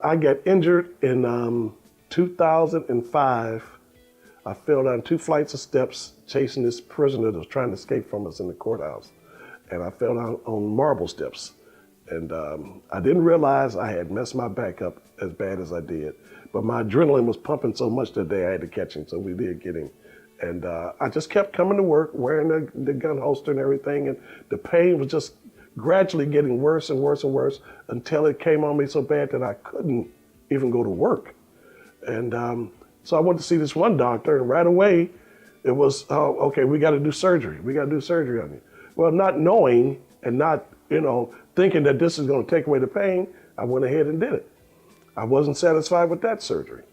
I got injured in 2005. I fell down 2 flights of steps chasing this prisoner that was trying to escape from us in the courthouse. And I fell down on marble steps. And I didn't realize I had messed my back up as bad as I did. But my adrenaline was pumping so much that day I had to catch him, so we did get him. And I just kept coming to work, wearing the gun holster and everything, and the pain was just gradually getting worse and worse and worse until it came on me so bad that I couldn't even go to work. And so I went to see this one doctor, and right away it was, oh, okay, we got to do surgery. We got to do surgery on you. Well, not knowing and not, thinking that this is going to take away the pain, I went ahead and did it. I wasn't satisfied with that surgery.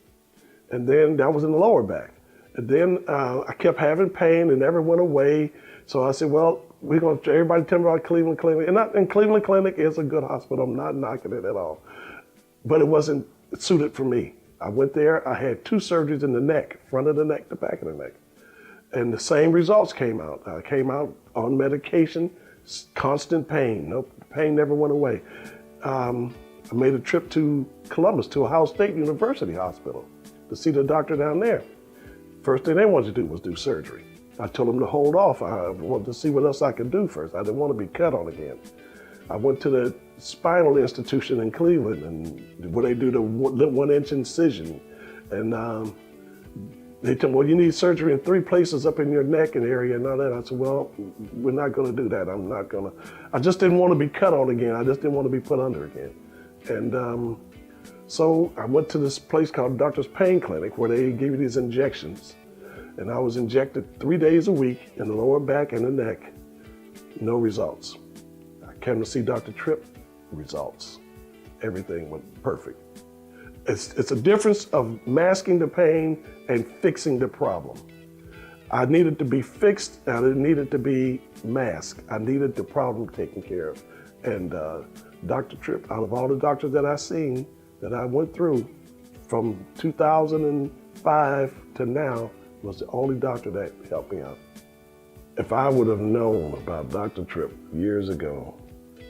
And then that was in the lower back. And then I kept having pain and never went away. So I said, well, everybody tell me about Cleveland Clinic. And Cleveland Clinic is a good hospital. I'm not knocking it at all. But it wasn't suited for me. I went there, I had 2 surgeries in the neck, front of the neck, the back of the neck. And the same results came out. I came out on medication, constant pain. Nope, the pain never went away. I made a trip to Columbus, to Ohio State University Hospital to see the doctor down there. First thing they wanted to do was do surgery. I told them to hold off. I wanted to see what else I could do first. I didn't want to be cut on again. I went to the spinal institution in Cleveland, and where they do the 1-inch incision. And they told me, well, you need surgery in 3 places up in your neck and area and all that. I said, well, we're not going to do that. I just didn't want to be cut on again. I just didn't want to be put under again. And so I went to this place called Doctor's Pain Clinic where they give you these injections. And I was injected 3 days a week in the lower back and the neck. No results. I came to see Dr. Tripp, results. Everything went perfect. It's a difference of masking the pain and fixing the problem. I needed to be fixed, I didn't need it to be masked. I needed the problem taken care of. And Dr. Tripp, out of all the doctors that I've seen, that I went through from 2005 to now, was the only doctor that helped me out. If I would have known about Dr. Tripp years ago,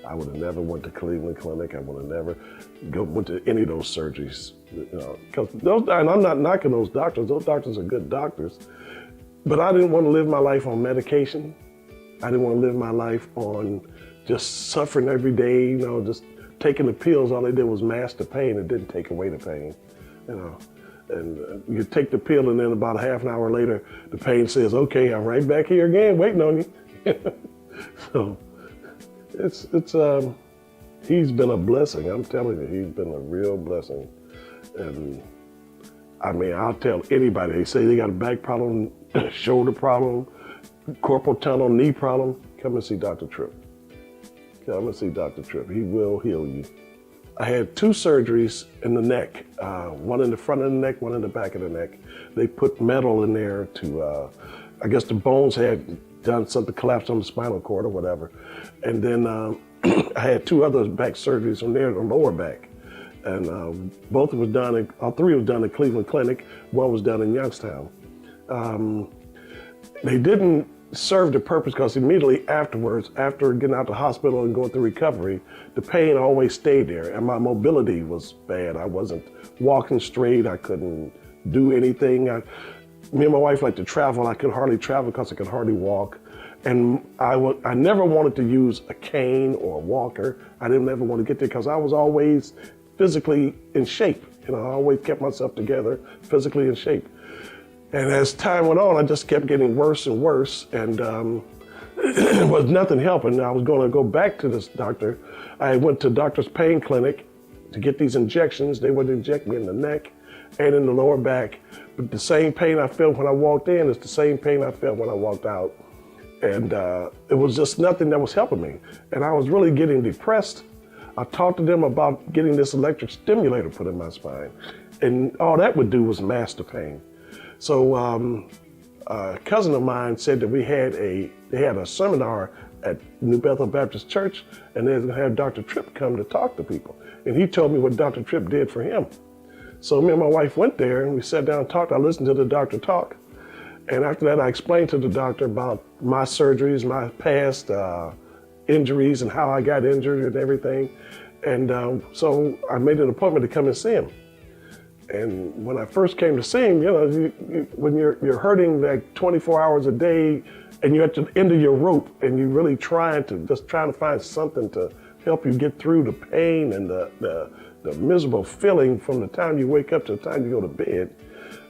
I would have never went to Cleveland Clinic. I would have never went to any of those surgeries. Because and I'm not knocking those doctors. Those doctors are good doctors. But I didn't want to live my life on medication. I didn't want to live my life on just suffering every day, just taking the pills. All they did was mask the pain. It didn't take away the pain, And you take the pill, and then about half an hour later, the pain says, okay, I'm right back here again, waiting on you. So he's been a blessing. I'm telling you, he's been a real blessing. And I mean, I'll tell anybody, they say they got a back problem, shoulder problem, carpal tunnel, knee problem, come and see Dr. Tripp. Come and see Dr. Tripp. He will heal you. I had 2 surgeries in the neck, one in the front of the neck, one in the back of the neck. They put metal in there to, I guess the bones had done something, collapsed on the spinal cord or whatever. And then I had 2 other back surgeries on there, the lower back. And both was done, all 3 was done at Cleveland Clinic, one was done in Youngstown. They didn't serve the purpose because immediately afterwards, after getting out of the hospital and going through recovery, the pain always stayed there and my mobility was bad. I wasn't walking straight, I couldn't do anything. Me and my wife like to travel. I could hardly travel because I could hardly walk. And I never wanted to use a cane or a walker. I didn't ever want to get there because I was always physically in shape. I always kept myself together, physically in shape. And as time went on, I just kept getting worse and worse, and it was nothing helping. I was going to go back to this doctor. I went to Doctor's Pain Clinic to get these injections. They would inject me in the neck and in the lower back. But the same pain I felt when I walked in is the same pain I felt when I walked out. And it was just nothing that was helping me. And I was really getting depressed. I talked to them about getting this electric stimulator put in my spine. And all that would do was mask the pain. So a cousin of mine said that they had a seminar at New Bethel Baptist Church, and they were going to have Dr. Tripp come to talk to people. And he told me what Dr. Tripp did for him. So me and my wife went there, and we sat down and talked. I listened to the doctor talk. And after that, I explained to the doctor about my surgeries, my past injuries, and how I got injured and everything. And so I made an appointment to come and see him. And when I first came to see him, when you're hurting like 24 hours a day and you're at the end of your rope and you're really trying to find something to help you get through the pain and the miserable feeling from the time you wake up to the time you go to bed,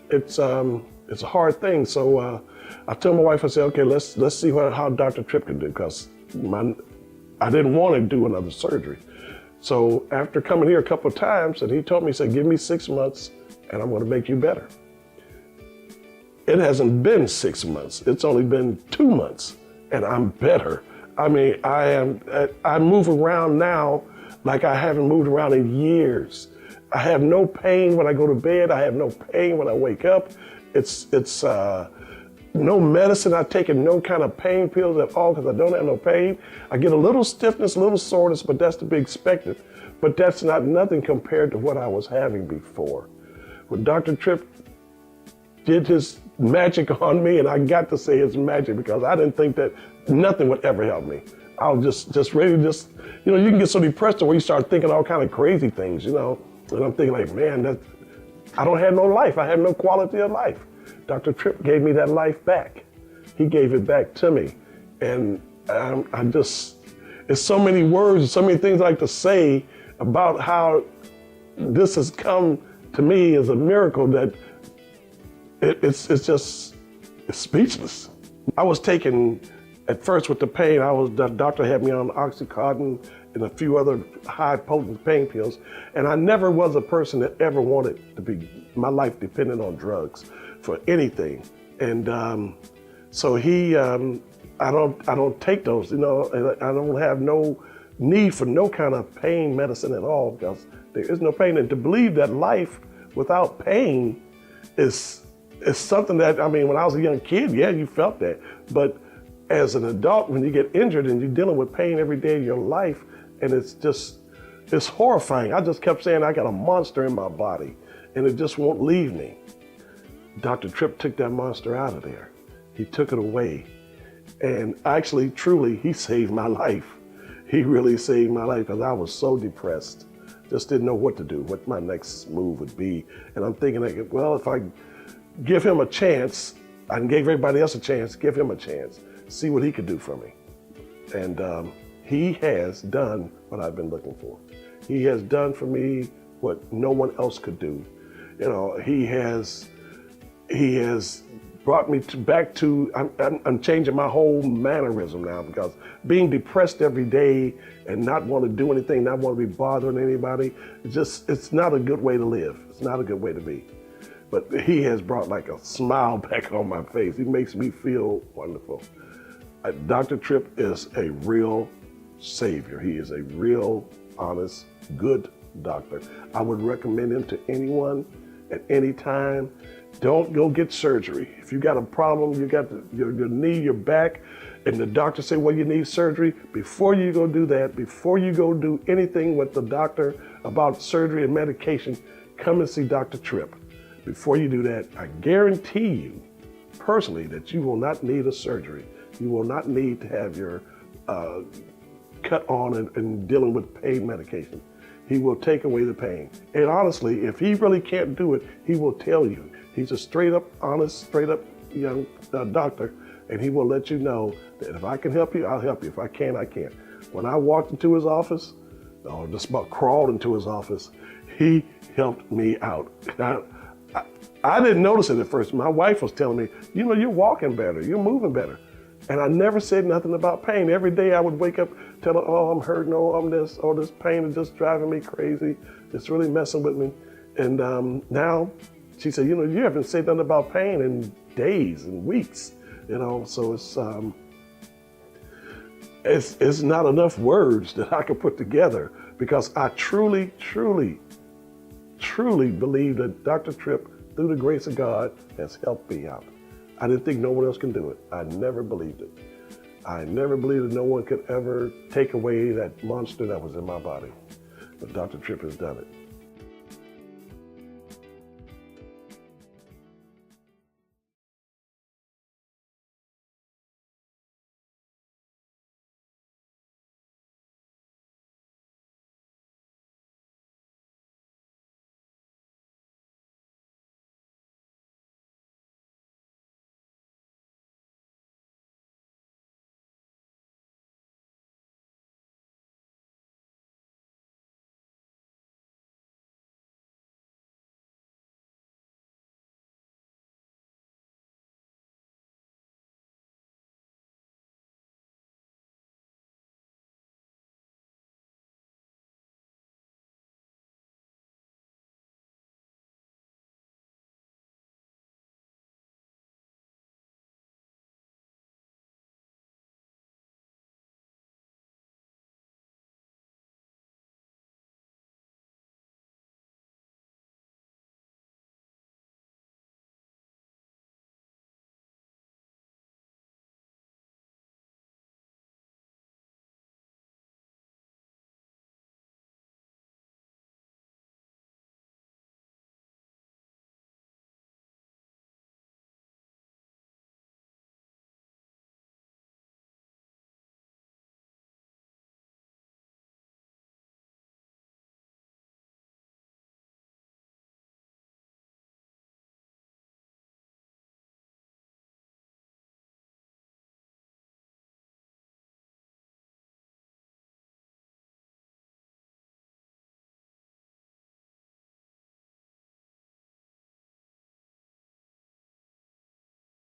it's a hard thing. So I told my wife, I said, okay, let's see how Dr. Tripp can do, because I didn't want to do another surgery. So after coming here a couple of times, and he told me, he said, give me 6 months and I'm going to make you better. It hasn't been 6 months. It's only been 2 months and I'm better. I mean, I move around now like I haven't moved around in years. I have no pain when I go to bed. I have no pain when I wake up. It's no medicine. I've taken no kind of pain pills at all because I don't have no pain. I get a little stiffness, a little soreness, but that's to be expected. But that's nothing compared to what I was having before. When Dr. Tripp did his magic on me, and I got to say his magic because I didn't think that nothing would ever help me. I was just ready to you can get so depressed where you start thinking all kind of crazy things, and I'm thinking like, man, I don't have no life. I have no quality of life. Dr. Tripp gave me that life back. He gave it back to me. And it's so many words, so many things I like to say about how this has come to me as a miracle that it's speechless. I was taken at first with the pain. The doctor had me on Oxycontin and a few other high potent pain pills. And I never was a person that ever wanted to be my life dependent on drugs for anything. And so I don't take those, and I don't have no need for no kind of pain medicine at all, because there is no pain. And to believe that life without pain is something that, when I was a young kid, yeah, you felt that. But as an adult, when you get injured and you're dealing with pain every day of your life, and it's horrifying. I just kept saying, I got a monster in my body and it just won't leave me. Dr. Tripp took that monster out of there. He took it away. And actually, truly, he saved my life. He really saved my life, because I was so depressed. Just didn't know what to do, what my next move would be. And I'm thinking, like, well, if I give him a chance, I gave everybody else a chance, give him a chance, see what he could do for me. And he has done what I've been looking for. He has done for me what no one else could do. He has brought me back to, I'm changing my whole mannerism now, because being depressed every day and not want to do anything, not want to be bothering anybody, it's not a good way to live. It's not a good way to be. But he has brought like a smile back on my face. He makes me feel wonderful. Dr. Tripp is a real savior. He is a real, honest, good doctor. I would recommend him to anyone at any time. Don't go get surgery. If you got a problem, you got your knee, your back, and the doctor say, well, you need surgery, before you go do that, before you go do anything with the doctor about surgery and medication, come and see Dr. Tripp. Before you do that, I guarantee you personally that you will not need a surgery. You will not need to have your cut on and dealing with pain medication. He will take away the pain. And honestly, if he really can't do it, he will tell you. He's a straight up, honest, straight up young doctor, and he will let you know that if I can help you, I'll help you. If I can't, I can't. When I walked into his office, or just about crawled into his office, he helped me out. I didn't notice it at first. My wife was telling me, you're walking better, you're moving better. And I never said nothing about pain. Every day I would wake up, tell her, oh, I'm hurting, oh, I'm this, oh, this pain is just driving me crazy. It's really messing with me. And now she said, you haven't said nothing about pain in days and weeks, so it's not enough words that I could put together, because I truly, truly, truly believe that Dr. Tripp, through the grace of God, has helped me out. I didn't think no one else can do it. I never believed it. I never believed that no one could ever take away that monster that was in my body. But Dr. Tripp has done it.